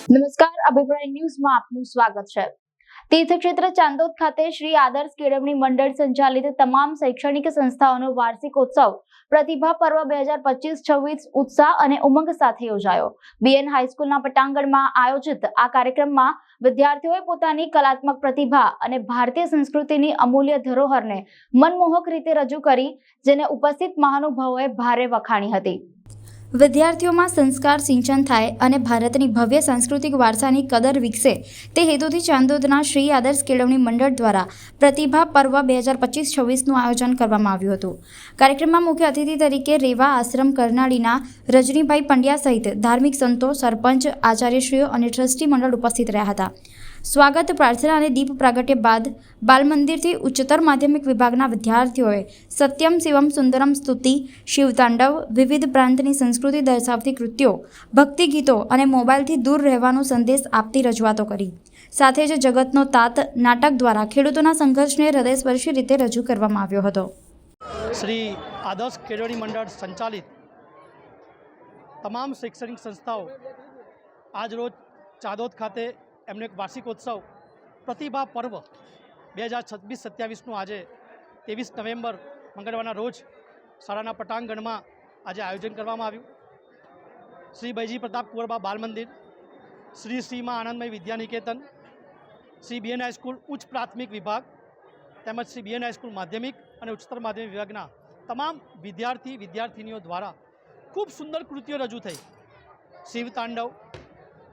નમસ્કાર, અભિપ્રાય ન્યૂઝમાં આપનું સ્વાગત છે। તીર્થક્ષેત્ર ચાંદોદ ખાતે શ્રી આદર્શ કેળવણી મંડળ સંચાલિત તમામ શૈક્ષણિક સંસ્થાઓનો વાર્ષિકોત્સવ પ્રતિભા પર્વ 2025-26 ઉત્સાહ અને ઉમંગ સાથે યોજાયો। બીએન હાઈસ્કૂલના પટાંગણમાં આયોજિત આ કાર્યક્રમમાં વિદ્યાર્થીઓએ પોતાની કલાત્મક પ્રતિભા અને ભારતીય સંસ્કૃતિની અમૂલ્ય ધરોહરને મનમોહક રીતે રજૂ કરી, જેને ઉપસ્થિત મહાનુભાવોએ ભારે વખાણી હતી। વિદ્યાર્થીઓમાં સંસ્કાર સિંચન થાય અને ભારતની ભવ્ય સાંસ્કૃતિક વારસાની કદર વિકસે તે હેતુથી ચાંદોદના શ્રી આદર્શ કેળવણી મંડળ દ્વારા પ્રતિભા પર્વ 2025-26નું આયોજન કરવામાં આવ્યું હતું। કાર્યક્રમમાં મુખ્ય અતિથિ તરીકે રેવા આશ્રમ કરનાળીના રજનીભાઈ પંડ્યા સહિત ધાર્મિક સંતો, સરપંચ, આચાર્યશ્રીઓ અને ટ્રસ્ટી મંડળ ઉપસ્થિત રહ્યા હતા। સ્વાગત પ્રાર્થના અને દીપ પ્રાગટ્ય બાદ બાલ મંદિરથી ઉચ્ચતર માધ્યમિક વિભાગના વિદ્યાર્થીઓએ સત્યમ શિવમ સુંદરમ સ્તુતિ, શિવતાંડવ, વિવિધ પ્રાંતની સંસ્કૃતિ દર્શાવતી કૃતિઓ, ભક્તિ ગીતો અને મોબાઈલથી દૂર રહેવાનો સંદેશ આપતી રજૂઆતો કરી। સાથે જ જગતનો તાત નાટક દ્વારા ખેડૂતોના સંઘર્ષને હૃદયસ્પર્શી રીતે રજૂ કરવામાં આવ્યો હતો। શ્રી આદર્શ કેળવણી મંડળ સંચાલિત તમામ શૈક્ષણિક સંસ્થાઓ આજરોજ ચાંદોદ ખાતે એમનો એક વાર્ષિકોત્સવ પ્રતિભા પર્વ 2026-27નું આજે 23 નવેમ્બર મંગળવારના રોજ શાળાના પટાંગણમાં આજે આયોજન કરવામાં આવ્યું। શ્રી બૈજી પ્રતાપ કુંવરબા બાલ મંદિર, શ્રી શ્રીમાં આનંદમય વિદ્યાનિકેતન, શ્રી બીએન હાઈસ્કૂલ ઉચ્ચ પ્રાથમિક વિભાગ તેમજ શ્રી બીએન હાઈસ્કૂલ માધ્યમિક અને ઉચ્ચતર માધ્યમિક વિભાગના તમામ વિદ્યાર્થીનીઓ દ્વારા ખૂબ સુંદર કૃતિઓ રજૂ થઈ। શિવતાંડવ,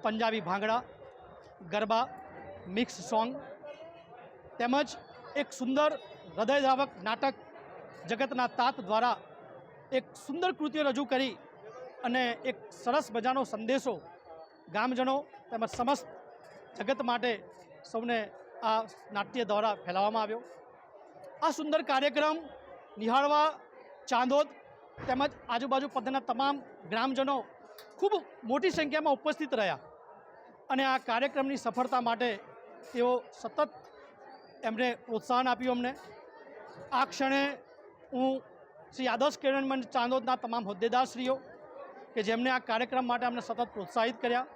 પંજાબી ભાંગડા, ગરબા, મિક્સ સોંગ તેમજ એક સુંદર હૃદયદ્રાવક નાટક જગતના તાત દ્વારા એક સુંદર કૃતિઓ રજૂ કરી અને એક સરસ મજાનો સંદેશો ગામજનો તેમજ સમસ્ત જગત માટે સૌને આ નાટ્ય દ્વારા ફેલાવવામાં આવ્યો। આ સુંદર કાર્યક્રમ નિહાળવા ચાંદોદ તેમજ આજુબાજુ પરના તમામ ગ્રામજનો ખૂબ મોટી સંખ્યામાં ઉપસ્થિત રહ્યા અને આ કાર્યક્રમની સફળતા માટે તેઓ સતત એમણે પ્રોત્સાહન આપ્યું। આ ક્ષણે હું શ્રી આદર્શ કેળવણી મંડળ ચાંદોદના તમામ હોદ્દેદારશ્રીઓ કે જેમણે આ કાર્યક્રમ માટે અમને સતત પ્રોત્સાહિત કર્યા,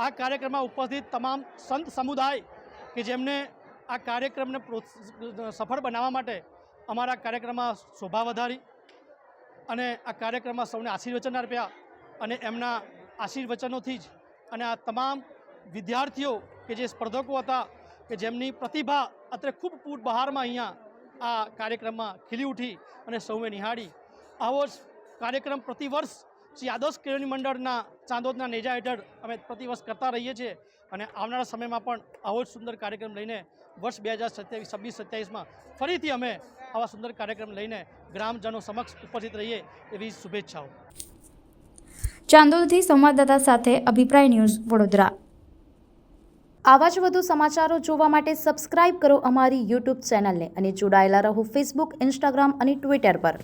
આ કાર્યક્રમમાં ઉપસ્થિત તમામ સંત સમુદાય કે જેમને આ કાર્યક્રમને સફળ બનાવવા માટે અમારા કાર્યક્રમમાં શોભા વધારી અને આ કાર્યક્રમમાં સૌને આશીર્વચન આપ્યા અને એમના આશીર્વચનોથી જ અને આ તમામ વિદ્યાર્થીઓ કે જે સ્પર્ધકો હતા કે જેમની પ્રતિભા અત્યારે ખૂબ પૂર બહારમાં અહીંયા આ કાર્યક્રમમાં ખીલી ઉઠી અને સૌએ નિહાળી। આવો જ કાર્યક્રમ પ્રતિવર્ષ શ્રી આદર્શ કેળવણી મંડળના ચાંદોદના નેજા હેઠળ અમે પ્રતિવર્ષ કરતા રહીએ છીએ અને આવનારા સમયમાં પણ આવો જ સુંદર કાર્યક્રમ લઈને વર્ષ 2026-27માં ફરીથી અમે આવા સુંદર કાર્યક્રમ લઈને ગ્રામજનો સમક્ષ ઉપસ્થિત રહીએ એવી શુભેચ્છાઓ। ચાંદોદથી સંવાદદાતા સાથે અભિપ્રાય ન્યૂઝ, વડોદરા। આવા જ વધુ સમાચારો જોવા માટે સબસ્ક્રાઇબ કરો અમારી યુટ્યુબ ચેનલને અને જોડાયેલા રહો ફેસબુક, ઇન્સ્ટાગ્રામ અને ટ્વિટર પર।